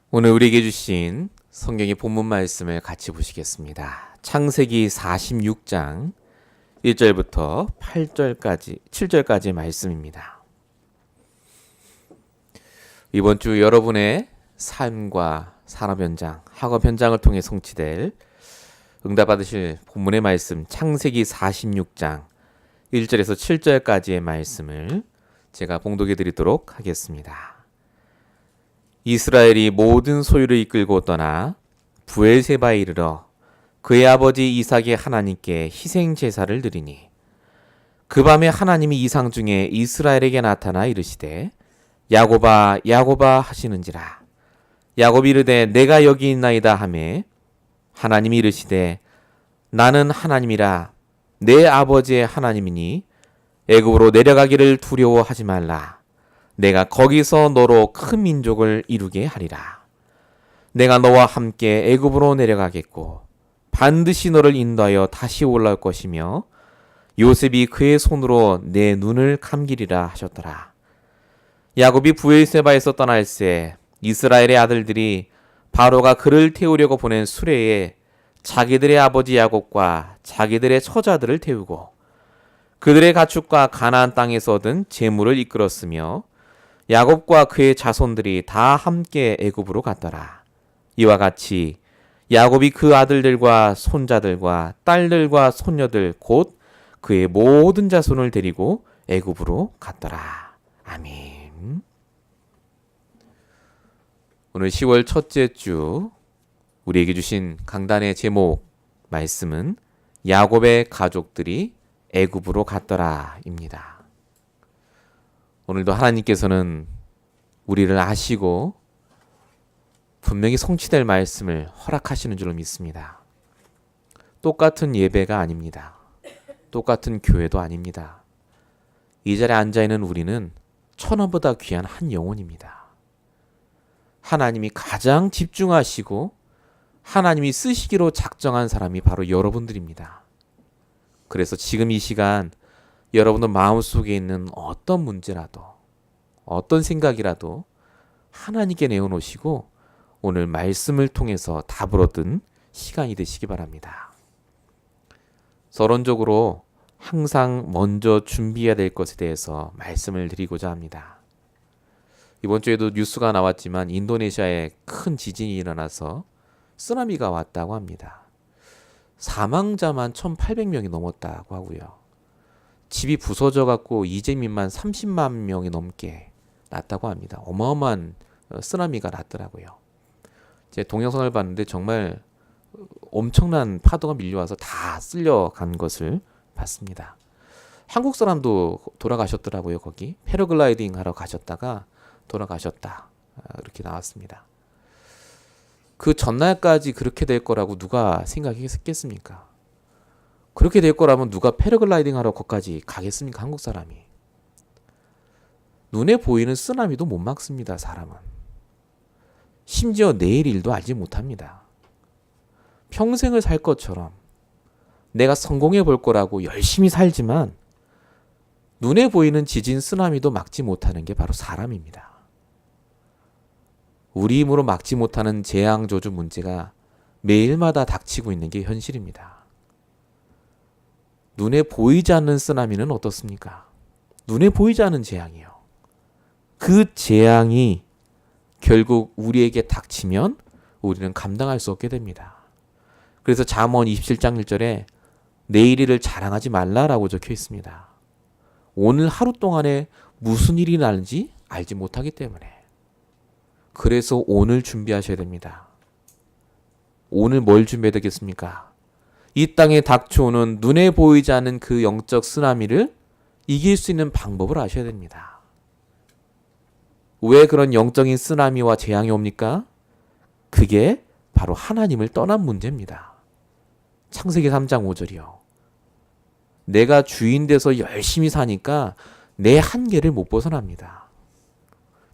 오늘 우리에게 주신 성경의 본문 말씀을 같이 보시겠습니다. 창세기 46장 1절부터 7절까지 말씀입니다. 이번 주 여러분의 삶과 산업 현장, 학업 현장을 통해 성취될 응답받으실 본문의 말씀 창세기 46장 1절에서 7절까지의 말씀을 제가 봉독해 드리도록 하겠습니다. 이스라엘이 모든 소유를 이끌고 떠나 브엘세바에 이르러 그의 아버지 이삭의 하나님께 희생 제사를 드리니 그 밤에 하나님이 이상 중에 이스라엘에게 나타나 이르시되 야곱아 야곱아 하시는지라. 야곱이 이르되 내가 여기 있나이다 하매 하나님이 이르시되 나는 하나님이라 내 아버지의 하나님이니 애굽으로 내려가기를 두려워하지 말라. 내가 거기서 너로 큰 민족을 이루게 하리라. 내가 너와 함께 애굽으로 내려가겠고 반드시 너를 인도하여 다시 올라올 것이며 요셉이 그의 손으로 내 눈을 감기리라 하셨더라. 야곱이 브엘세바에서 떠날새 이스라엘의 아들들이 바로가 그를 태우려고 보낸 수레에 자기들의 아버지 야곱과 자기들의 처자들을 태우고 그들의 가축과 가나안 땅에서 얻은 재물을 이끌었으며 야곱과 그의 자손들이 다 함께 애굽으로 갔더라. 이와 같이 야곱이 그 아들들과 손자들과 딸들과 손녀들 곧 그의 모든 자손을 데리고 애굽으로 갔더라. 아멘. 오늘 10월 첫째 주 우리에게 주신 강단의 제목 말씀은 야곱의 가족들이 애굽으로 갔더라입니다. 오늘도 하나님께서는 우리를 아시고 분명히 성취될 말씀을 허락하시는 줄로 믿습니다. 똑같은 예배가 아닙니다. 똑같은 교회도 아닙니다. 이 자리에 앉아있는 우리는 천원보다 귀한 한 영혼입니다. 하나님이 가장 집중하시고 하나님이 쓰시기로 작정한 사람이 바로 여러분들입니다. 그래서 지금 이 시간 여러분들 마음속에 있는 어떤 문제라도 어떤 생각이라도 하나님께 내어놓으시고 오늘 말씀을 통해서 답을 얻은 시간이 되시기 바랍니다. 서론적으로 항상 먼저 준비해야 될 것에 대해서 말씀을 드리고자 합니다. 이번 주에도 뉴스가 나왔지만 인도네시아에 큰 지진이 일어나서 쓰나미가 왔다고 합니다. 사망자만 1,800명이 넘었다고 하고요. 집이 부서져갖고 이재민만 30만 명이 넘게 났다고 합니다. 어마어마한 쓰나미가 났더라고요. 제 동영상을 봤는데 정말 엄청난 파도가 밀려와서 다 쓸려간 것을 봤습니다. 한국 사람도 돌아가셨더라고요. 거기 패러글라이딩 하러 가셨다가 돌아가셨다 이렇게 나왔습니다. 그 전날까지 그렇게 될 거라고 누가 생각했겠습니까? 그렇게 될 거라면 누가 패러글라이딩 하러 거기까지 가겠습니까? 한국 사람이. 눈에 보이는 쓰나미도 못 막습니다. 사람은. 심지어 내일 일도 알지 못합니다. 평생을 살 것처럼 내가 성공해 볼 거라고 열심히 살지만 눈에 보이는 지진 쓰나미도 막지 못하는 게 바로 사람입니다. 우리 힘으로 막지 못하는 재앙저주 문제가 매일마다 닥치고 있는 게 현실입니다. 눈에 보이지 않는 쓰나미는 어떻습니까? 눈에 보이지 않는 재앙이요. 그 재앙이 결국 우리에게 닥치면 우리는 감당할 수 없게 됩니다. 그래서 잠언 27장 1절에 내일 일을 자랑하지 말라라고 적혀 있습니다. 오늘 하루 동안에 무슨 일이 나는지 알지 못하기 때문에. 그래서 오늘 준비하셔야 됩니다. 오늘 뭘 준비해야 되겠습니까? 이 땅에 닥쳐오는 눈에 보이지 않는 그 영적 쓰나미를 이길 수 있는 방법을 아셔야 됩니다. 왜 그런 영적인 쓰나미와 재앙이 옵니까? 그게 바로 하나님을 떠난 문제입니다. 창세기 3장 5절이요. 내가 주인 돼서 열심히 사니까 내 한계를 못 벗어납니다.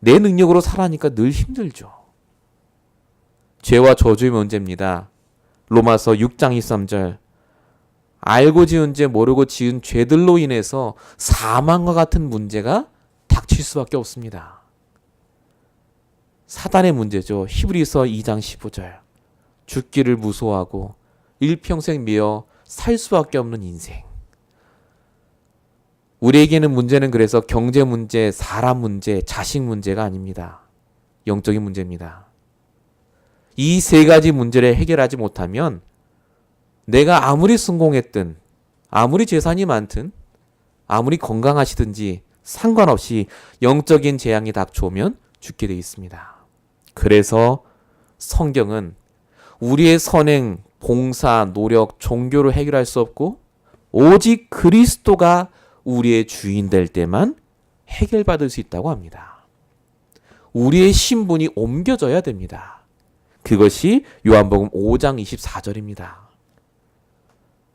내 능력으로 살아니까 늘 힘들죠. 죄와 저주의 문제입니다. 로마서 6장 23절 알고 지은 죄 모르고 지은 죄들로 인해서 사망과 같은 문제가 닥칠 수밖에 없습니다. 사단의 문제죠. 히브리서 2장 15절. 죽기를 무서워하고 일평생 매어 살 수밖에 없는 인생. 우리에게는 문제는 그래서 경제 문제, 사람 문제, 자식 문제가 아닙니다. 영적인 문제입니다. 이 세 가지 문제를 해결하지 못하면 내가 아무리 성공했든, 아무리 재산이 많든, 아무리 건강하시든지 상관없이 영적인 재앙이 닥쳐오면 죽게 되어 있습니다. 그래서 성경은 우리의 선행, 봉사, 노력, 종교로 해결할 수 없고 오직 그리스도가 우리의 주인 될 때만 해결받을 수 있다고 합니다. 우리의 신분이 옮겨져야 됩니다. 그것이 요한복음 5장 24절입니다.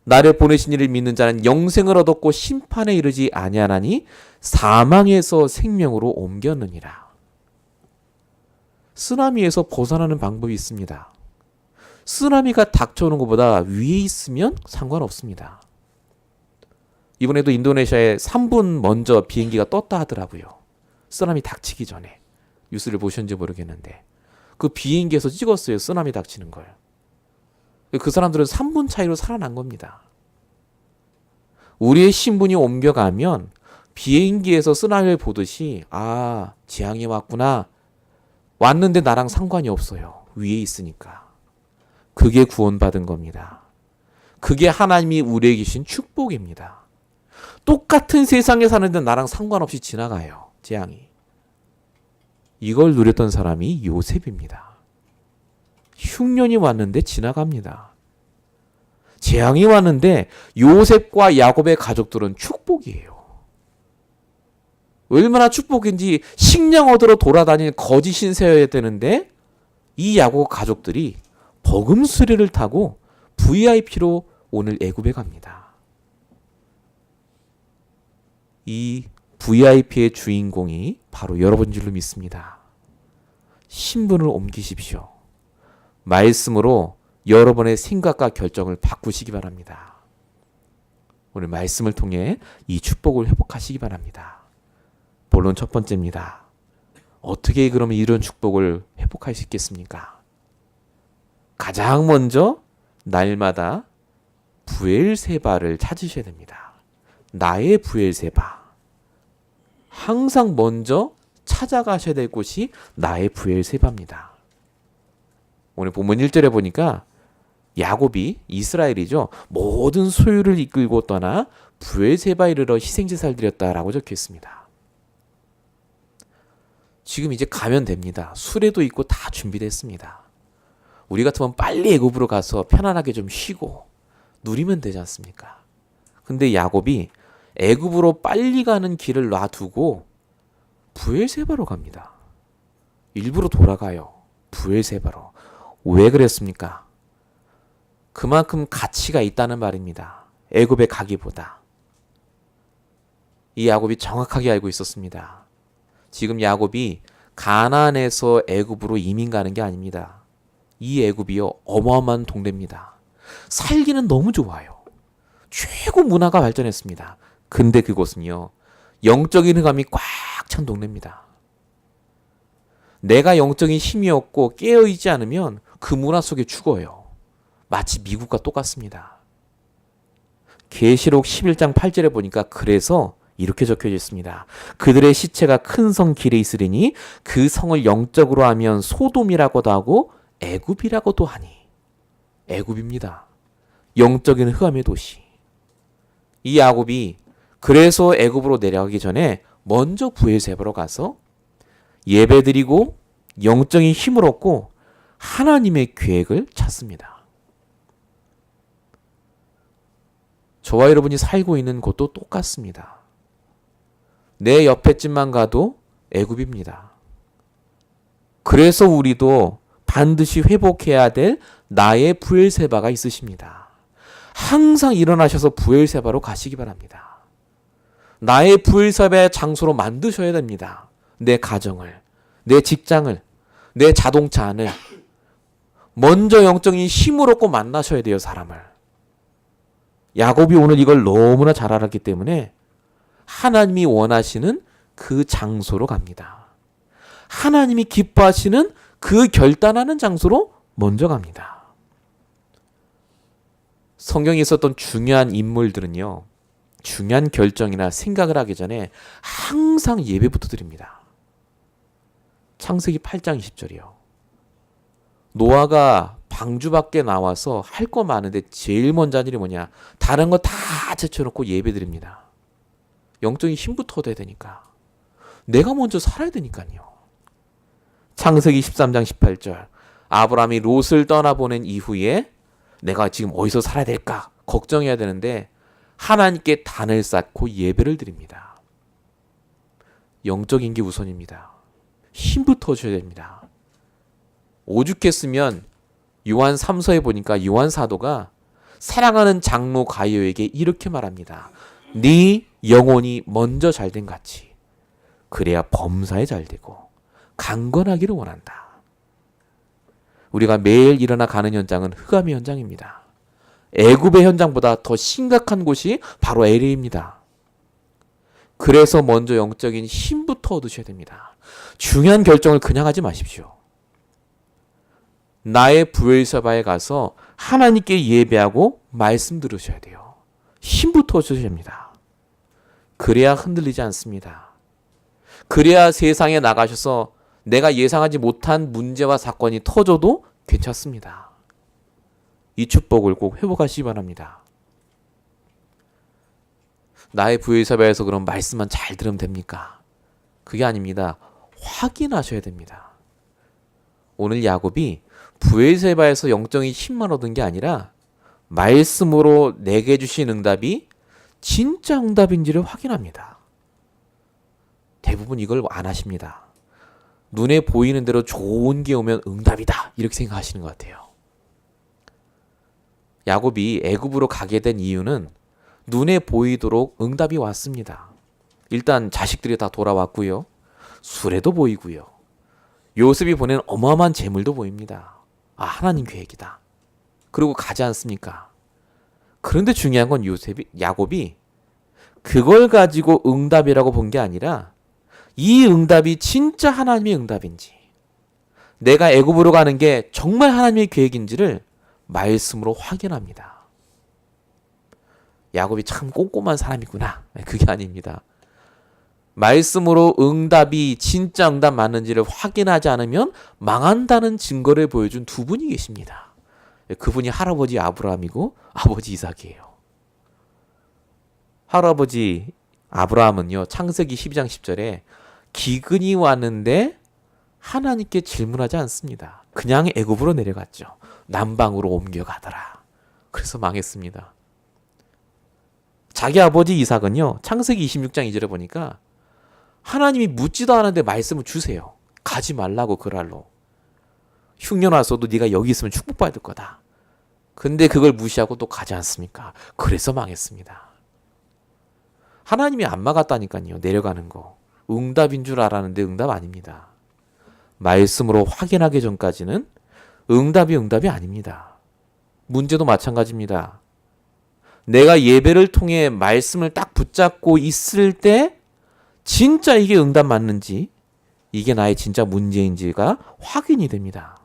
나를 보내신 이를 믿는 자는 영생을 얻었고 심판에 이르지 아니하나니 사망에서 생명으로 옮겼느니라. 쓰나미에서 벗어나는 방법이 있습니다. 쓰나미가 닥쳐오는 것보다 위에 있으면 상관없습니다. 이번에도 인도네시아에 3분 먼저 비행기가 떴다 하더라고요. 쓰나미 닥치기 전에. 뉴스를 보셨는지 모르겠는데 그 비행기에서 찍었어요. 쓰나미 닥치는 걸. 그 사람들은 3분 차이로 살아난 겁니다. 우리의 신분이 옮겨가면 비행기에서 쓰나미를 보듯이 재앙이 왔구나. 왔는데 나랑 상관이 없어요. 위에 있으니까. 그게 구원받은 겁니다. 그게 하나님이 우리에게 주신 축복입니다. 똑같은 세상에 사는데 나랑 상관없이 지나가요. 재앙이. 이걸 누렸던 사람이 요셉입니다. 흉년이 왔는데 지나갑니다. 재앙이 왔는데 요셉과 야곱의 가족들은 축복이에요. 얼마나 축복인지 식량 얻으러 돌아다니는 거짓 신세여야 되는데 이 야곱 가족들이 버금 수레를 타고 VIP로 오늘 애굽에 갑니다. 이 VIP의 주인공이 바로 여러분인 줄로 믿습니다. 신분을 옮기십시오. 말씀으로 여러분의 생각과 결정을 바꾸시기 바랍니다. 오늘 말씀을 통해 이 축복을 회복하시기 바랍니다. 본론 첫 번째입니다. 어떻게 그러면 이런 축복을 회복할 수 있겠습니까? 가장 먼저 날마다 브엘세바를 찾으셔야 됩니다. 나의 브엘세바. 항상 먼저 찾아가셔야 될 곳이 나의 브엘세바입니다. 오늘 본문 1절에 보니까 야곱이 이스라엘이죠. 모든 소유를 이끌고 떠나 브엘세바에 이르러 희생제사를 드렸다라고 적혀 있습니다. 지금 이제 가면 됩니다. 수레도 있고 다 준비됐습니다. 우리 같으면 빨리 애굽으로 가서 편안하게 좀 쉬고 누리면 되지 않습니까? 근데 야곱이 애굽으로 빨리 가는 길을 놔두고 브엘세바로 갑니다. 일부러 돌아가요. 브엘세바로. 왜 그랬습니까? 그만큼 가치가 있다는 말입니다. 애굽에 가기보다. 이 야곱이 정확하게 알고 있었습니다. 지금 야곱이 가나안에서 애굽으로 이민 가는 게 아닙니다. 이 애굽이요 어마어마한 동네입니다. 살기는 너무 좋아요. 최고 문화가 발전했습니다. 근데 그곳은요 영적인 흑암이 꽉 찬 동네입니다. 내가 영적인 힘이 없고 깨어있지 않으면 그 문화 속에 죽어요. 마치 미국과 똑같습니다. 계시록 11장 8절에 보니까 그래서 이렇게 적혀져 있습니다. 그들의 시체가 큰 성 길에 있으리니 그 성을 영적으로 하면 소돔이라고도 하고 애굽이라고도 하니. 애굽입니다. 영적인 흑암의 도시. 이 야곱이 그래서 애굽으로 내려가기 전에 먼저 브엘세바로 가서 예배드리고 영적인 힘을 얻고 하나님의 계획을 찾습니다. 저와 여러분이 살고 있는 곳도 똑같습니다. 내 옆에 집만 가도 애굽입니다. 그래서 우리도 반드시 회복해야 될 나의 브엘세바가 있으십니다. 항상 일어나셔서 브엘세바로 가시기 바랍니다. 나의 브엘세바의 장소로 만드셔야 됩니다. 내 가정을, 내 직장을, 내 자동차 안을. 먼저 영적인 힘을 얻고 만나셔야 돼요, 사람을. 야곱이 오늘 이걸 너무나 잘 알았기 때문에 하나님이 원하시는 그 장소로 갑니다. 하나님이 기뻐하시는 그 결단하는 장소로 먼저 갑니다. 성경에 있었던 중요한 인물들은요, 중요한 결정이나 생각을 하기 전에 항상 예배부터 드립니다. 창세기 8장 20절이요. 노아가 방주 밖에 나와서 할 거 많은데 제일 먼저 한 일이 뭐냐? 다른 거 다 제쳐놓고 예배 드립니다. 영적인 힘부터 얻어야 되니까. 내가 먼저 살아야 되니까요. 창세기 13장 18절. 아브라함이 롯을 떠나보낸 이후에 내가 지금 어디서 살아야 될까? 걱정해야 되는데 하나님께 단을 쌓고 예배를 드립니다. 영적인 게 우선입니다. 힘부터 줘야 됩니다. 오죽했으면 요한 3서에 보니까 요한 사도가 사랑하는 장로 가이오에게 이렇게 말합니다. 네 영혼이 먼저 잘된 같이 그래야 범사에 잘되고 강건하기를 원한다. 우리가 매일 일어나 가는 현장은 흑암의 현장입니다. 애굽의 현장보다 더 심각한 곳이 바로 LA입니다. 그래서 먼저 영적인 힘부터 얻으셔야 됩니다. 중요한 결정을 그냥 하지 마십시오. 나의 부엘세바에 가서 하나님께 예배하고 말씀 들으셔야 돼요. 힘부터 얻으셔야 됩니다. 그래야 흔들리지 않습니다. 그래야 세상에 나가셔서 내가 예상하지 못한 문제와 사건이 터져도 괜찮습니다. 이 축복을 꼭 회복하시기 바랍니다. 나의 부엘세바에서 그럼 말씀만 잘 들으면 됩니까? 그게 아닙니다. 확인하셔야 됩니다. 오늘 야곱이 부엘세바에서 영적인 힘만 얻은 게 아니라 말씀으로 내게 주신 응답이 진짜 응답인지를 확인합니다. 대부분 이걸 안 하십니다. 눈에 보이는 대로 좋은 게 오면 응답이다 이렇게 생각하시는 것 같아요. 야곱이 애굽으로 가게 된 이유는 눈에 보이도록 응답이 왔습니다. 일단 자식들이 다 돌아왔고요. 수레도 보이고요. 요셉이 보낸 어마어마한 재물도 보입니다. 아, 하나님 계획이다. 그리고 가지 않습니까? 그런데 중요한 건 야곱이 그걸 가지고 응답이라고 본 게 아니라 이 응답이 진짜 하나님의 응답인지, 내가 애굽으로 가는 게 정말 하나님의 계획인지를 말씀으로 확인합니다. 야곱이 참 꼼꼼한 사람이구나. 그게 아닙니다. 말씀으로 응답이 진짜 응답 맞는지를 확인하지 않으면 망한다는 증거를 보여준 두 분이 계십니다. 그분이 할아버지 아브라함이고 아버지 이삭이에요. 할아버지 아브라함은요, 창세기 12장 10절에 기근이 왔는데 하나님께 질문하지 않습니다. 그냥 애굽으로 내려갔죠. 남방으로 옮겨가더라. 그래서 망했습니다. 자기 아버지 이삭은요, 창세기 26장 2절에 보니까 하나님이 묻지도 않았는데 말씀을 주세요. 가지 말라고 그랄로. 흉년 왔어도 네가 여기 있으면 축복받을 거다. 근데 그걸 무시하고 또 가지 않습니까? 그래서 망했습니다. 하나님이 안 막았다니까요. 내려가는 거. 응답인 줄 알았는데 응답 아닙니다. 말씀으로 확인하기 전까지는 응답이 아닙니다. 문제도 마찬가지입니다. 내가 예배를 통해 말씀을 딱 붙잡고 있을 때 진짜 이게 응답 맞는지, 이게 나의 진짜 문제인지가 확인이 됩니다.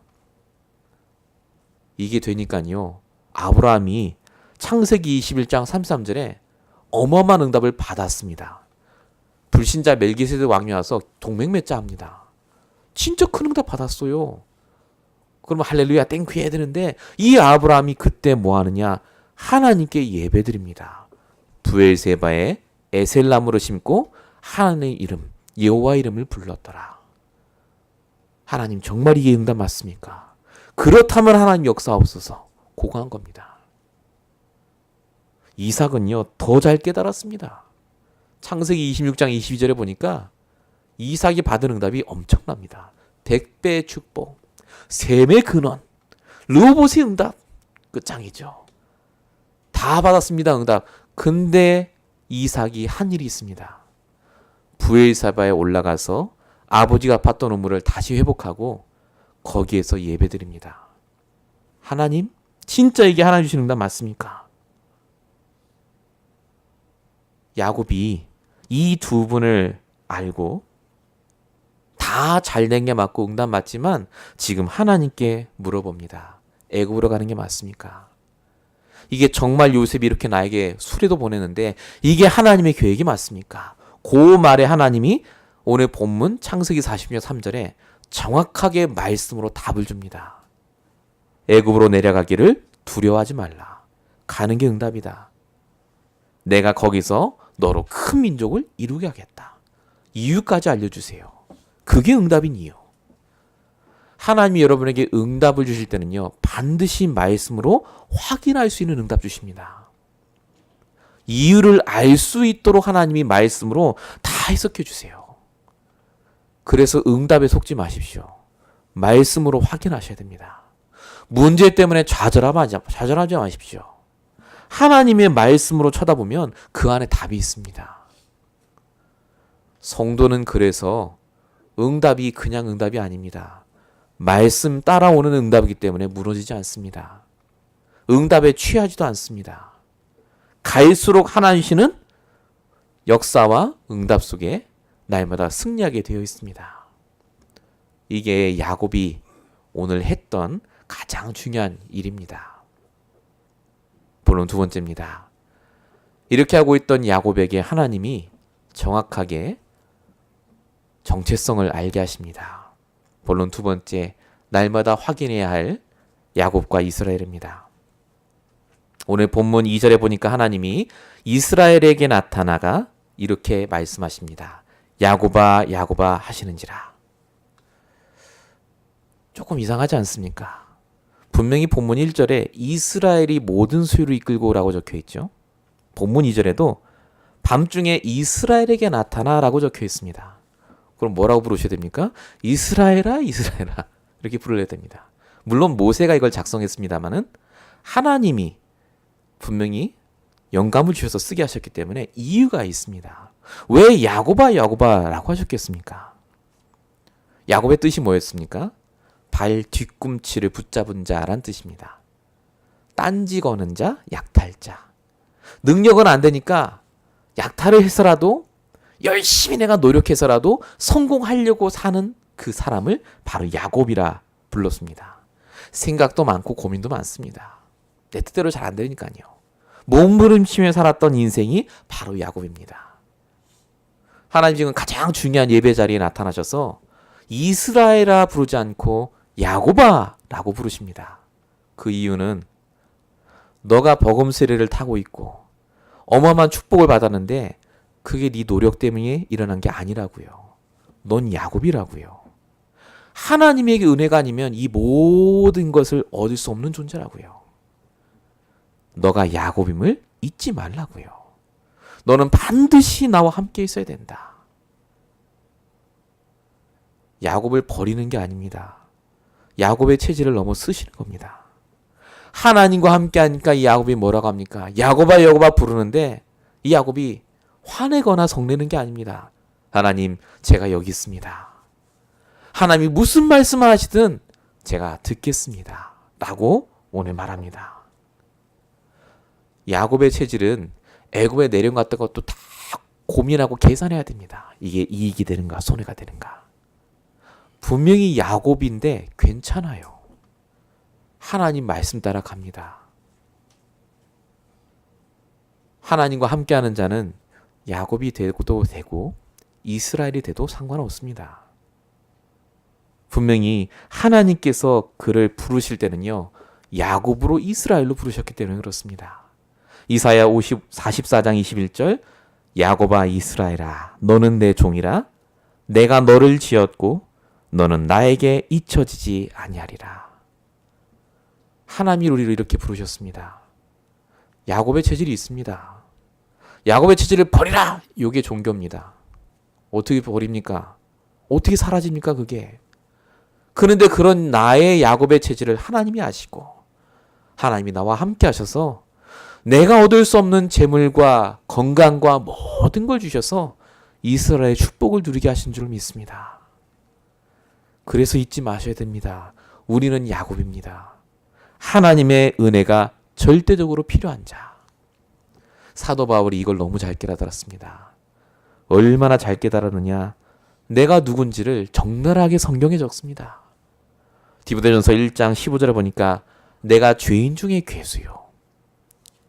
이게 되니까요, 아브라함이 창세기 21장 33절에 어마어마한 응답을 받았습니다. 불신자 멜기세덱 왕이 와서 동맹 맺자 합니다. 진짜 큰 응답 받았어요. 그러면 할렐루야 땡큐 해야 되는데 이 아브라함이 그때 뭐 하느냐? 하나님께 예배드립니다. 부엘세바에 에셀나무를 심고 하나님의 이름, 여호와 이름을 불렀더라. 하나님 정말 이게 응답 맞습니까? 그렇다면 하나님 역사하옵소서 고고한 겁니다. 이삭은요, 더 잘 깨달았습니다. 창세기 26장 22절에 보니까 이삭이 받은 응답이 엄청납니다. 백배의 축복, 셈의 근원, 르호봇의 응답, 끝장이죠. 다 받았습니다, 응답. 근데 이삭이 한 일이 있습니다. 부엘세바에 올라가서 아버지가 팠던 우물을 다시 회복하고 거기에서 예배드립니다. 하나님, 진짜 이게 하나님 주신 응답 맞습니까? 야곱이 이 두 분을 알고 다 잘된 게 맞고 응답 맞지만 지금 하나님께 물어봅니다. 애굽으로 가는 게 맞습니까? 이게 정말 요셉이 이렇게 나에게 수레도 보내는데 이게 하나님의 계획이 맞습니까? 그 말에 하나님이 오늘 본문 창세기 40장 3절에 정확하게 말씀으로 답을 줍니다. 애굽으로 내려가기를 두려워하지 말라. 가는 게 응답이다. 내가 거기서 너로 큰 민족을 이루게 하겠다. 이유까지 알려주세요. 그게 응답인 이유. 하나님이 여러분에게 응답을 주실 때는요, 반드시 말씀으로 확인할 수 있는 응답 주십니다. 이유를 알 수 있도록 하나님이 말씀으로 다 해석해 주세요. 그래서 응답에 속지 마십시오. 말씀으로 확인하셔야 됩니다. 문제 때문에 좌절하지 마십시오. 하나님의 말씀으로 쳐다보면 그 안에 답이 있습니다. 성도는 그래서 응답이 그냥 응답이 아닙니다. 말씀 따라오는 응답이기 때문에 무너지지 않습니다. 응답에 취하지도 않습니다. 갈수록 하나님께는 역사와 응답 속에 날마다 승리하게 되어 있습니다. 이게 야곱이 오늘 했던 가장 중요한 일입니다. 본론 두 번째입니다. 이렇게 하고 있던 야곱에게 하나님이 정확하게 정체성을 알게 하십니다. 본론 두 번째, 날마다 확인해야 할 야곱과 이스라엘입니다. 오늘 본문 2절에 보니까 하나님이 이스라엘에게 나타나가 이렇게 말씀하십니다. 야곱아 야곱아 하시는지라. 조금 이상하지 않습니까? 분명히 본문 1절에 이스라엘이 모든 소유를 이끌고 라고 적혀 있죠. 본문 2절에도 밤중에 이스라엘에게 나타나라고 적혀 있습니다. 그럼 뭐라고 부르셔야 됩니까? 이스라엘아 이스라엘아 이렇게 부르셔야 됩니다. 물론 모세가 이걸 작성했습니다마는 하나님이 분명히 영감을 주셔서 쓰게 하셨기 때문에 이유가 있습니다. 왜 야곱아 야곱아 라고 하셨겠습니까? 야곱의 뜻이 뭐였습니까? 발 뒤꿈치를 붙잡은 자란 뜻입니다. 딴지 거는 자, 약탈자. 능력은 안 되니까 약탈을 해서라도 열심히 내가 노력해서라도 성공하려고 사는 그 사람을 바로 야곱이라 불렀습니다. 생각도 많고 고민도 많습니다. 내 뜻대로 잘 안 되니까요. 몸부림치며 살았던 인생이 바로 야곱입니다. 하나님 지금 가장 중요한 예배 자리에 나타나셔서 이스라엘아 부르지 않고 야곱아 라고 부르십니다. 그 이유는 너가 버금 세례를 타고 있고 어마어마한 축복을 받았는데 그게 네 노력 때문에 일어난 게 아니라고요. 넌 야곱이라고요. 하나님에게 은혜가 아니면 이 모든 것을 얻을 수 없는 존재라고요. 너가 야곱임을 잊지 말라고요. 너는 반드시 나와 함께 있어야 된다. 야곱을 버리는 게 아닙니다. 야곱의 체질을 넘어 쓰시는 겁니다. 하나님과 함께 하니까 이 야곱이 뭐라고 합니까? 야곱아 야곱아 부르는데 이 야곱이 화내거나 성내는 게 아닙니다. 하나님 제가 여기 있습니다. 하나님이 무슨 말씀을 하시든 제가 듣겠습니다. 라고 오늘 말합니다. 야곱의 체질은 애굽에 내려갔던 것도 다 고민하고 계산해야 됩니다. 이게 이익이 되는가 손해가 되는가. 분명히 야곱인데 괜찮아요. 하나님 말씀 따라 갑니다. 하나님과 함께하는 자는 야곱이 되고도 되고 이스라엘이 돼도 상관없습니다. 분명히 하나님께서 그를 부르실 때는요. 야곱으로 이스라엘로 부르셨기 때문에 그렇습니다. 이사야 44장 21절 야곱아 이스라엘아 너는 내 종이라 내가 너를 지었고 너는 나에게 잊혀지지 아니하리라. 하나님이 우리를 이렇게 부르셨습니다. 야곱의 체질이 있습니다. 야곱의 체질을 버리라. 이게 종교입니다. 어떻게 버립니까? 어떻게 사라집니까 그게? 그런데 그런 나의 야곱의 체질을 하나님이 아시고 하나님이 나와 함께 하셔서 내가 얻을 수 없는 재물과 건강과 모든 걸 주셔서 이스라엘의 축복을 누리게 하신 줄 믿습니다. 그래서 잊지 마셔야 됩니다. 우리는 야곱입니다. 하나님의 은혜가 절대적으로 필요한 자. 사도 바울이 이걸 너무 잘 깨달았습니다. 얼마나 잘 깨달았느냐? 내가 누군지를 적나라하게 성경에 적습니다. 디모데전서 1장 15절에 보니까 내가 죄인 중에 괴수요.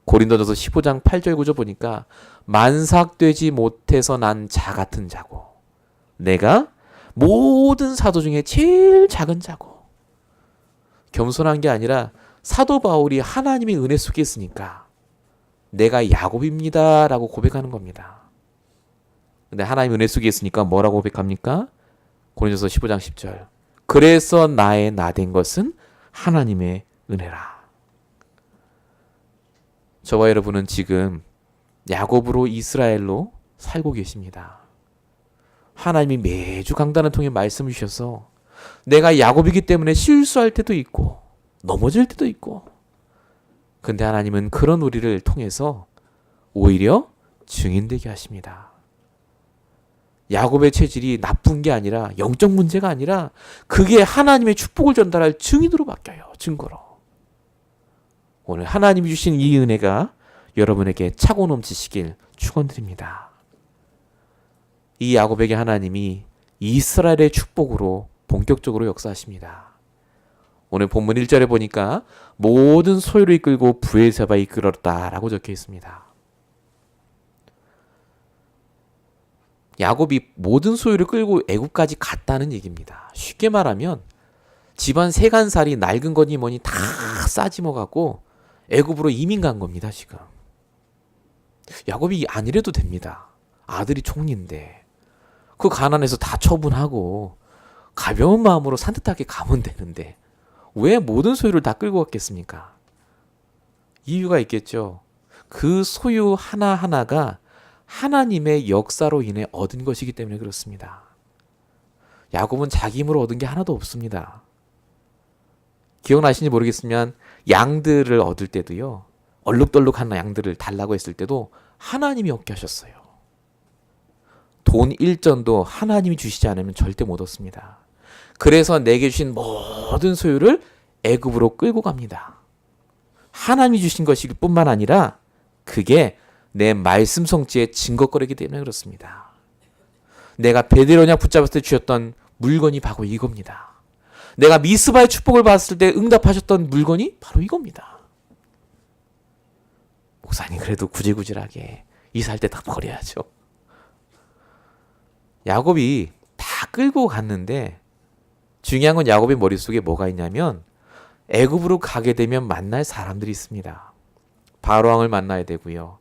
고린도전서 15장 8절 9절 보니까 만삭되지 못해서 난 자 같은 자고 내가 모든 사도 중에 제일 작은 자고. 겸손한 게 아니라 사도 바울이 하나님의 은혜 속에 있으니까 내가 야곱입니다 라고 고백하는 겁니다. 근데 하나님 은혜 속에 있으니까 뭐라고 고백합니까? 고린도서 15장 10절. 그래서 나의 나된 것은 하나님의 은혜라. 저와 여러분은 지금 야곱으로 이스라엘로 살고 계십니다. 하나님이 매주 강단을 통해 말씀을 주셔서 내가 야곱이기 때문에 실수할 때도 있고 넘어질 때도 있고, 근데 하나님은 그런 우리를 통해서 오히려 증인되게 하십니다. 야곱의 체질이 나쁜 게 아니라, 영적 문제가 아니라 그게 하나님의 축복을 전달할 증인으로 바뀌어요. 증거로. 오늘 하나님이 주신 이 은혜가 여러분에게 차고 넘치시길 축원드립니다. 이 야곱에게 하나님이 이스라엘의 축복으로 본격적으로 역사하십니다. 오늘 본문 1절에 보니까 모든 소유를 이끌고 브엘세바에 이끌었다라고 적혀 있습니다. 야곱이 모든 소유를 끌고 애굽까지 갔다는 얘기입니다. 쉽게 말하면 집안 세간살이 낡은 거니 뭐니 다 싸지먹었고 애굽으로 이민 간 겁니다. 지금 야곱이 아니래도 됩니다. 아들이 총리인데 그 가난해서 다 처분하고 가벼운 마음으로 산뜻하게 가면 되는데 왜 모든 소유를 다 끌고 갔겠습니까? 이유가 있겠죠. 그 소유 하나하나가 하나님의 역사로 인해 얻은 것이기 때문에 그렇습니다. 야곱은 자기 힘으로 얻은 게 하나도 없습니다. 기억나시는지 모르겠지만 양들을 얻을 때도요, 얼룩덜룩한 양들을 달라고 했을 때도 하나님이 얻게 하셨어요. 돈 1전도 하나님이 주시지 않으면 절대 못 얻습니다. 그래서 내게 주신 모든 소유를 애굽으로 끌고 갑니다. 하나님이 주신 것일 뿐만 아니라 그게 내 말씀 성취의 증거거리이기 때문에 그렇습니다. 내가 베드로냐 붙잡았을 때 주셨던 물건이 바로 이겁니다. 내가 미스바의 축복을 받았을 때 응답하셨던 물건이 바로 이겁니다. 목사님 그래도 구질구질하게 이사할 때 다 버려야죠. 야곱이 다 끌고 갔는데 중요한 건 야곱의 머릿속에 뭐가 있냐면 애굽으로 가게 되면 만날 사람들이 있습니다. 바로왕을 만나야 되고요.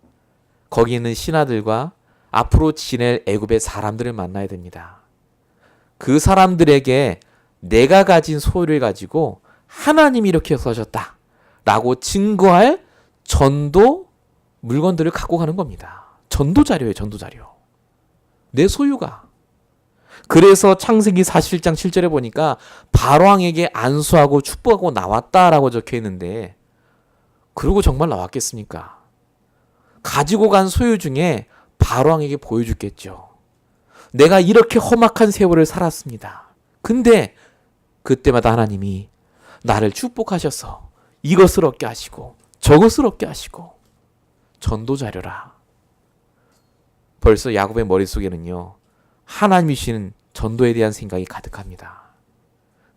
거기 있는 신하들과 앞으로 지낼 애굽의 사람들을 만나야 됩니다. 그 사람들에게 내가 가진 소유를 가지고 하나님이 이렇게 역사하셨다 라고 증거할 전도 물건들을 갖고 가는 겁니다. 전도 자료예요. 전도 자료. 내 소유가. 그래서 창세기 47장 7절에 보니까 바로왕에게 안수하고 축복하고 나왔다라고 적혀 있는데, 그러고 정말 나왔겠습니까? 가지고 간 소유 중에 바로왕에게 보여줬겠죠. 내가 이렇게 험악한 세월을 살았습니다. 근데 그때마다 하나님이 나를 축복하셔서 이것을 얻게 하시고 저것을 얻게 하시고. 전도 자료라. 벌써 야곱의 머릿속에는요, 하나님이 주시는 전도에 대한 생각이 가득합니다.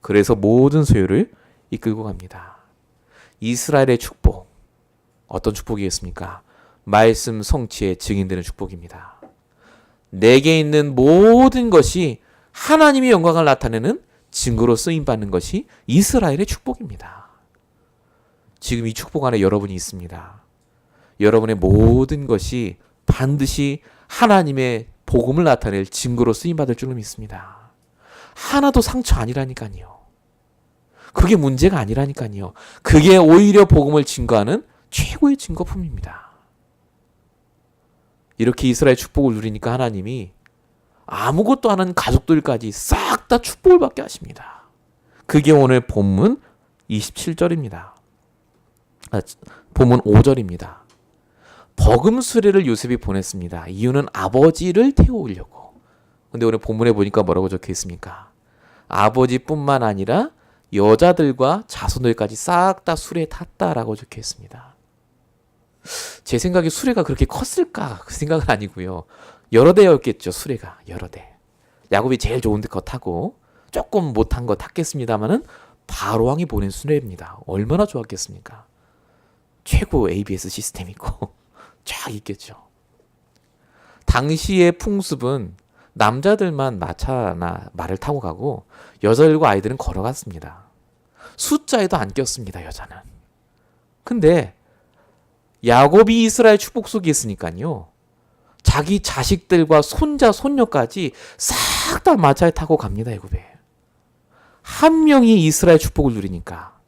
그래서 모든 소유를 이끌고 갑니다. 이스라엘의 축복, 어떤 축복이겠습니까? 말씀 성취의 증인되는 축복입니다. 내게 있는 모든 것이 하나님의 영광을 나타내는 증거로 쓰임받는 것이 이스라엘의 축복입니다. 지금 이 축복 안에 여러분이 있습니다. 여러분의 모든 것이 반드시 하나님의 복음을 나타낼 증거로 쓰임받을 줄로 믿습니다. 하나도 상처 아니라니까요. 그게 문제가 아니라니까요. 그게 오히려 복음을 증거하는 최고의 증거품입니다. 이렇게 이스라엘 축복을 누리니까 하나님이 아무것도 안 하는 가족들까지 싹 다 축복을 받게 하십니다. 그게 오늘 본문 27절입니다. 본문 5절입니다. 버금 수레를 요셉이 보냈습니다. 이유는 아버지를 태우려고. 근데 오늘 본문에 보니까 뭐라고 적혀 있습니까? 아버지뿐만 아니라 여자들과 자손들까지 싹 다 수레에 탔다라고 적혀 있습니다. 제 생각에 수레가 그렇게 컸을까? 그 생각은 아니고요. 여러 대였겠죠. 수레가 여러 대. 야곱이 제일 좋은데 거 타고 조금 못한 거 탔겠습니다마는 바로 왕이 보낸 수레입니다. 얼마나 좋았겠습니까? 최고 ABS 시스템 있고 쫙 있겠죠. 당시의 풍습은 남자들만 마차나 말을 타고 가고 여자들과 아이들은 걸어갔습니다. 숫자에도 안 꼈습니다, 여자는. 근데 야곱이 이스라엘 축복 속에 있으니까요. 자기 자식들과 손자, 손녀까지 싹 다 마차에 타고 갑니다, 애굽에. 한 명이 이스라엘 축복을 누리니까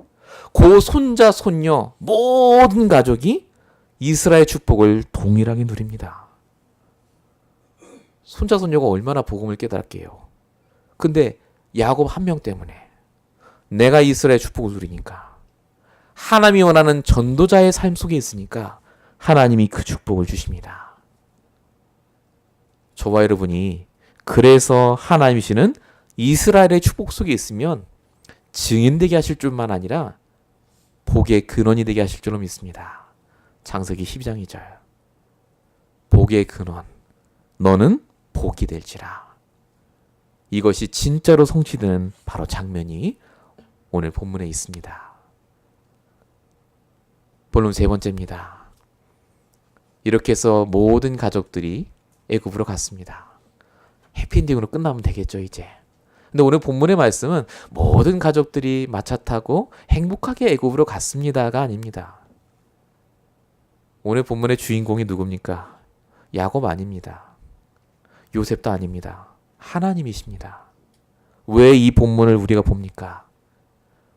그 손자, 손녀 모든 가족이 이스라엘 축복을 동일하게 누립니다. 손자, 손녀가 얼마나 복음을 깨달았게요. 근데 야곱 한 명 때문에 내가 이스라엘 축복을 누리니까 하나님이 원하는 전도자의 삶 속에 있으니까 하나님이 그 축복을 주십니다. 저와 여러분이 그래서 하나님이시는 이스라엘의 축복 속에 있으면 증인되게 하실 줄만 아니라 복의 근원이 되게 하실 줄로 믿습니다. 창세기 12장 2절. 복의 근원, 너는 복이 될지라. 이것이 진짜로 성취되는 바로 장면이 오늘 본문에 있습니다. 본론 세 번째입니다. 이렇게 해서 모든 가족들이 애굽으로 갔습니다. 해피엔딩으로 끝나면 되겠죠, 이제. 근데 오늘 본문의 말씀은 모든 가족들이 마차 타고 행복하게 애굽으로 갔습니다가 아닙니다. 오늘 본문의 주인공이 누굽니까? 야곱 아닙니다. 요셉도 아닙니다. 하나님이십니다. 왜 이 본문을 우리가 봅니까?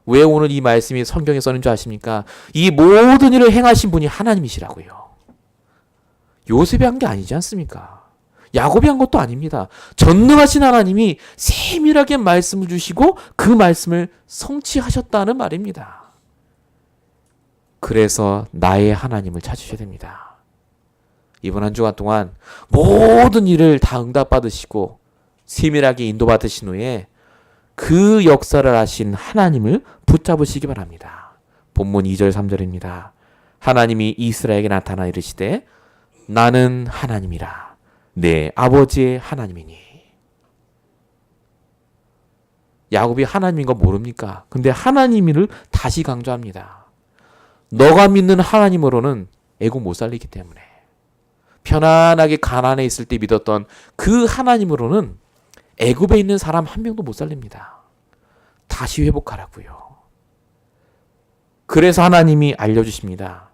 왜 오늘 이 말씀이 성경에 써있는 줄 아십니까? 이 모든 일을 행하신 분이 하나님이시라고요. 요셉이 한 게 아니지 않습니까? 야곱이 한 것도 아닙니다. 전능하신 하나님이 세밀하게 말씀을 주시고 그 말씀을 성취하셨다는 말입니다. 그래서 나의 하나님을 찾으셔야 됩니다. 이번 한 주간 동안 모든 일을 다 응답받으시고 세밀하게 인도받으신 후에 그 역사를 하신 하나님을 붙잡으시기 바랍니다. 본문 2절 3절입니다. 하나님이 이스라엘에게 나타나 이르시되 나는 하나님이라 내 아버지의 하나님이니. 야곱이 하나님인 거 모릅니까? 근데 하나님을 다시 강조합니다. 너가 믿는 하나님으로는 애굽 못 살리기 때문에 편안하게 가나안에 있을 때 믿었던 그 하나님으로는 애굽에 있는 사람 한 명도 못 살립니다. 다시 회복하라고요. 그래서 하나님이 알려주십니다.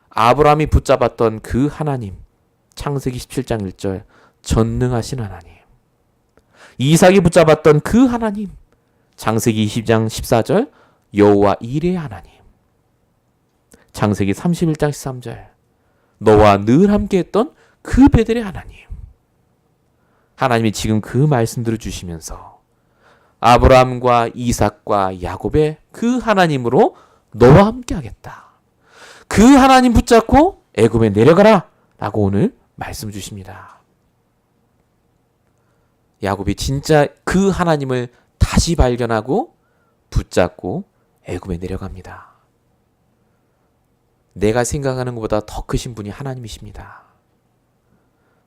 아브라함이 붙잡았던 그 하나님, 창세기 17장 1절, 전능하신 하나님. 이삭이 붙잡았던 그 하나님, 창세기 20장 14절, 여호와 이레의 하나님. 창세기 31장 13절, 너와 늘 함께했던 그 베델의 하나님. 하나님이 지금 그 말씀들을 주시면서 아브라함과 이삭과 야곱의 그 하나님으로 너와 함께하겠다. 그 하나님 붙잡고 애굽에 내려가라 라고 오늘 말씀 주십니다. 야곱이 진짜 그 하나님을 다시 발견하고 붙잡고 애굽에 내려갑니다. 내가 생각하는 것보다 더 크신 분이 하나님이십니다.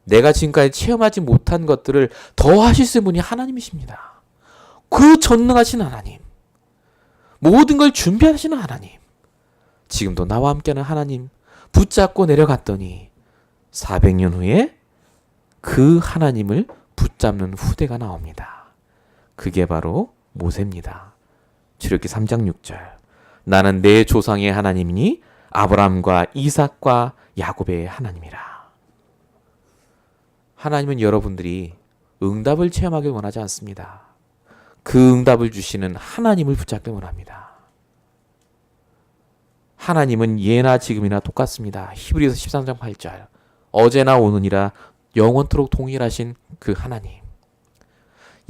내가 지금까지 체험하지 못한 것들을 더 하실 수 있는 분이 하나님이십니다. 그 전능하신 하나님, 모든 걸 준비하시는 하나님, 지금도 나와 함께하는 하나님 붙잡고 내려갔더니 400년 후에 그 하나님을 붙잡는 후대가 나옵니다. 그게 바로 모세입니다. 출애굽기 3장 6절. 나는 내 조상의 하나님이니 아브라함과 이삭과 야곱의 하나님이라. 하나님은 여러분들이 응답을 체험하길 원하지 않습니다. 그 응답을 주시는 하나님을 붙잡길 원합니다. 하나님은 예나 지금이나 똑같습니다. 히브리서 13장 8절. 어제나 오늘이라 영원토록 동일하신 그 하나님.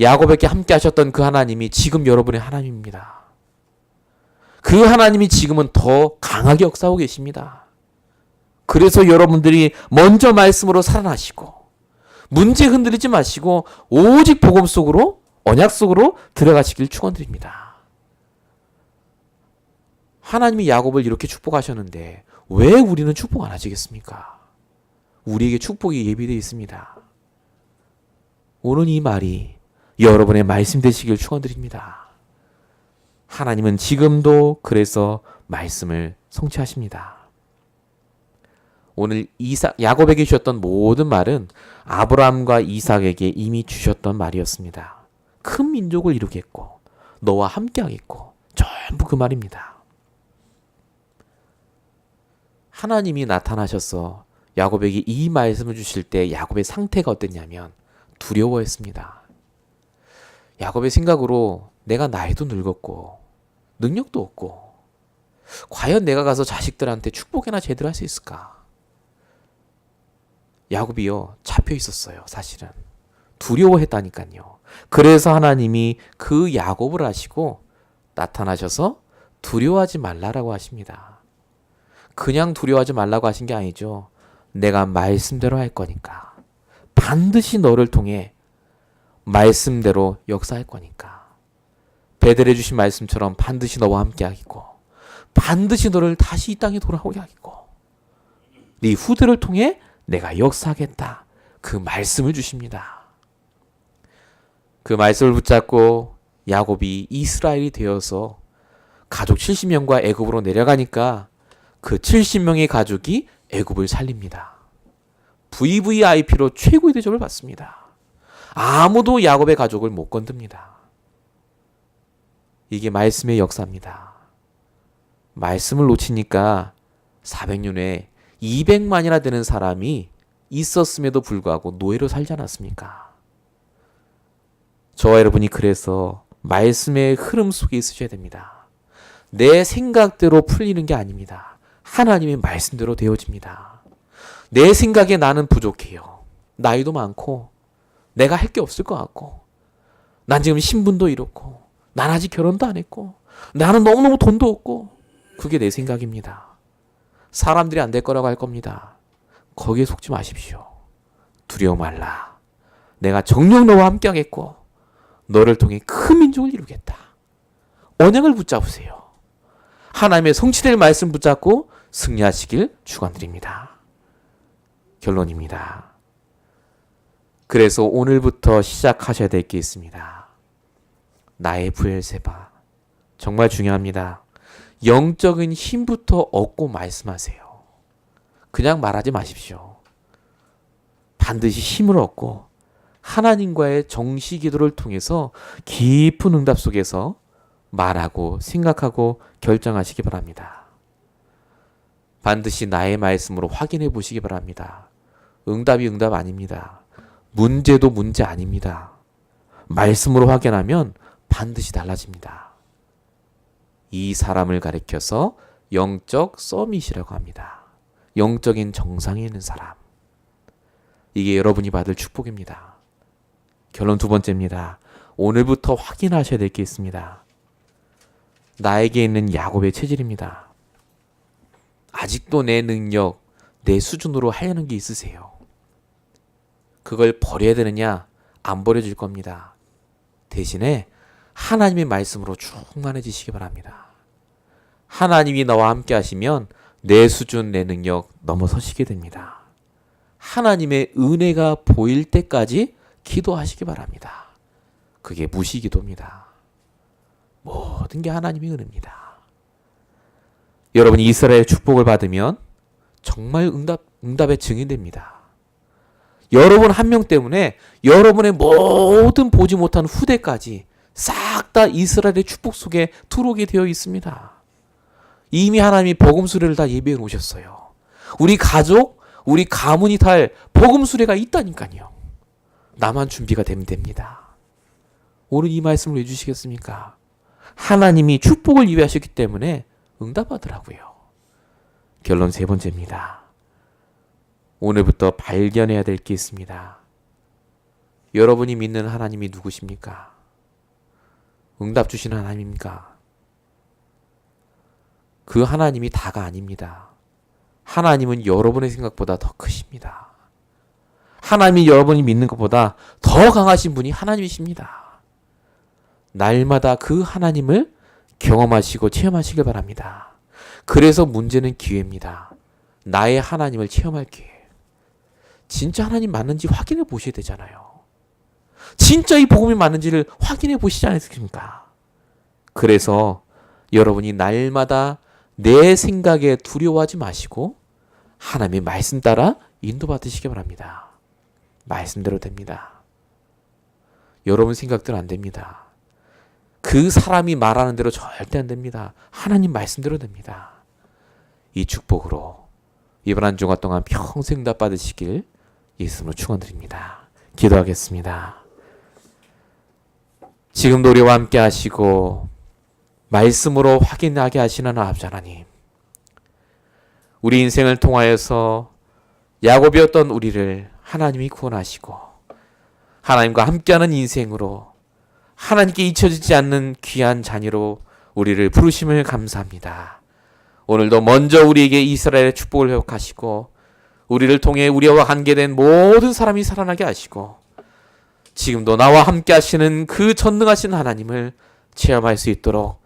야곱에게 함께 하셨던 그 하나님이 지금 여러분의 하나님입니다. 그 하나님이 지금은 더 강하게 역사하고 계십니다. 그래서 여러분들이 먼저 말씀으로 살아나시고 문제 흔들리지 마시고 오직 복음 속으로 언약 속으로 들어가시길 축원드립니다. 하나님이 야곱을 이렇게 축복하셨는데 왜 우리는 축복 안 하시겠습니까? 우리에게 축복이 예비되어 있습니다. 오늘 이 말이 여러분의 말씀 되시길 축원드립니다. 하나님은 지금도 그래서 말씀을 성취하십니다. 오늘 야곱에게 주셨던 모든 말은 아브라함과 이삭에게 이미 주셨던 말이었습니다. 큰 민족을 이루겠고 너와 함께하겠고 전부 그 말입니다. 하나님이 나타나셔서 야곱에게 이 말씀을 주실 때 야곱의 상태가 어땠냐면 두려워했습니다. 야곱의 생각으로 내가 나이도 늙었고 능력도 없고 과연 내가 가서 자식들한테 축복이나 제대로 할 수 있을까? 야곱이요 잡혀 있었어요. 사실은 두려워했다니까요. 그래서 하나님이 그 야곱을 하시고 나타나셔서 두려워하지 말라라고 하십니다. 그냥 두려워하지 말라고 하신 게 아니죠. 내가 말씀대로 할 거니까. 반드시 너를 통해 말씀대로 역사할 거니까. 베델해 주신 말씀처럼 반드시 너와 함께 하겠고 반드시 너를 다시 이 땅에 돌아오게 하겠고 네 후대를 통해 내가 역사하겠다. 그 말씀을 주십니다. 그 말씀을 붙잡고 야곱이 이스라엘이 되어서 가족 70명과 애굽으로 내려가니까 그 70명의 가족이 애굽을 살립니다. VVIP로 최고의 대접을 받습니다. 아무도 야곱의 가족을 못 건듭니다. 이게 말씀의 역사입니다. 말씀을 놓치니까 400년 후에 200만이나 되는 사람이 있었음에도 불구하고 노예로 살지 않았습니까? 저와 여러분이 그래서 말씀의 흐름 속에 있으셔야 됩니다. 내 생각대로 풀리는 게 아닙니다. 하나님의 말씀대로 되어집니다. 내 생각에 나는 부족해요. 나이도 많고 내가 할 게 없을 것 같고 난 지금 신분도 이렇고 난 아직 결혼도 안 했고 나는 너무너무 돈도 없고 그게 내 생각입니다. 사람들이 안 될 거라고 할 겁니다. 거기에 속지 마십시오. 두려워 말라. 내가 정녕 너와 함께 하겠고 너를 통해 큰 민족을 이루겠다. 언약을 붙잡으세요. 하나님의 성취될 말씀 붙잡고 승리하시길 축원드립니다. 결론입니다. 그래서 오늘부터 시작하셔야 될 게 있습니다. 나의 브엘세바. 정말 중요합니다. 영적인 힘부터 얻고 말씀하세요. 그냥 말하지 마십시오. 반드시 힘을 얻고 하나님과의 정시 기도를 통해서 깊은 응답 속에서 말하고 생각하고 결정하시기 바랍니다. 반드시 나의 말씀으로 확인해 보시기 바랍니다. 응답이 응답 아닙니다. 문제도 문제 아닙니다. 말씀으로 확인하면 반드시 달라집니다. 이 사람을 가리켜서 영적 서밋이라고 합니다. 영적인 정상에 있는 사람. 이게 여러분이 받을 축복입니다. 결론 두 번째입니다. 오늘부터 확인하셔야 될 게 있습니다. 나에게 있는 야곱의 체질입니다. 아직도 내 능력, 내 수준으로 하려는 게 있으세요. 그걸 버려야 되느냐? 안 버려질 겁니다. 대신에 하나님의 말씀으로 충만해지시기 바랍니다. 하나님이 나와 함께 하시면 내 수준, 내 능력 넘어서시게 됩니다. 하나님의 은혜가 보일 때까지 기도하시기 바랍니다. 그게 무시기도입니다. 모든 게 하나님의 은혜입니다. 여러분이 이스라엘의 축복을 받으면 정말 응답의 증인됩니다. 여러분 한 명 때문에 여러분의 모든 보지 못한 후대까지 싹 다 이스라엘의 축복 속에 들어오게 되어 있습니다. 이미 하나님이 복음 수레를 다 예비해 놓으셨어요. 우리 가족, 우리 가문이 탈 복음 수레가 있다니까요. 나만 준비가 되면 됩니다. 오늘 이 말씀을 왜 주시겠습니까? 하나님이 축복을 예비하셨기 때문에 응답하더라고요. 결론 세 번째입니다. 오늘부터 발견해야 될 게 있습니다. 여러분이 믿는 하나님이 누구십니까? 응답 주시는 하나님입니까? 그 하나님이 다가 아닙니다. 하나님은 여러분의 생각보다 더 크십니다. 하나님이 여러분이 믿는 것보다 더 강하신 분이 하나님이십니다. 날마다 그 하나님을 경험하시고 체험하시길 바랍니다. 그래서 문제는 기회입니다. 나의 하나님을 체험할 기회. 진짜 하나님 맞는지 확인해 보셔야 되잖아요. 진짜 이 복음이 맞는지를 확인해 보시지 않았습니까? 그래서 여러분이 날마다 내 생각에 두려워하지 마시고 하나님의 말씀 따라 인도받으시기 바랍니다. 말씀대로 됩니다. 여러분 생각대로 안 됩니다. 그 사람이 말하는 대로 절대 안 됩니다. 하나님 말씀대로 됩니다. 이 축복으로 이번 한 주간 동안 평생 다 받으시길 예수님으로 축원드립니다. 기도하겠습니다. 지금도 우리와 함께 하시고 말씀으로 확인하게 하시는 아버지 하나님, 우리 인생을 통하여서 야곱이었던 우리를 하나님이 구원하시고 하나님과 함께하는 인생으로 하나님께 잊혀지지 않는 귀한 자녀로 우리를 부르심을 감사합니다. 오늘도 먼저 우리에게 이스라엘의 축복을 회복하시고 우리를 통해 우리와 관계된 모든 사람이 살아나게 하시고 지금도 나와 함께 하시는 그 전능하신 하나님을 체험할 수 있도록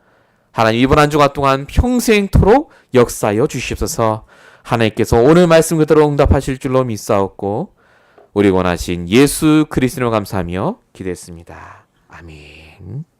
하나님 이번 한 주간 동안 평생토록 역사하여 주시옵소서. 하나님께서 오늘 말씀 그대로 응답하실 줄로 믿사옵고 우리 원하신 예수 그리스도로 감사하며 기도했습니다. 아멘.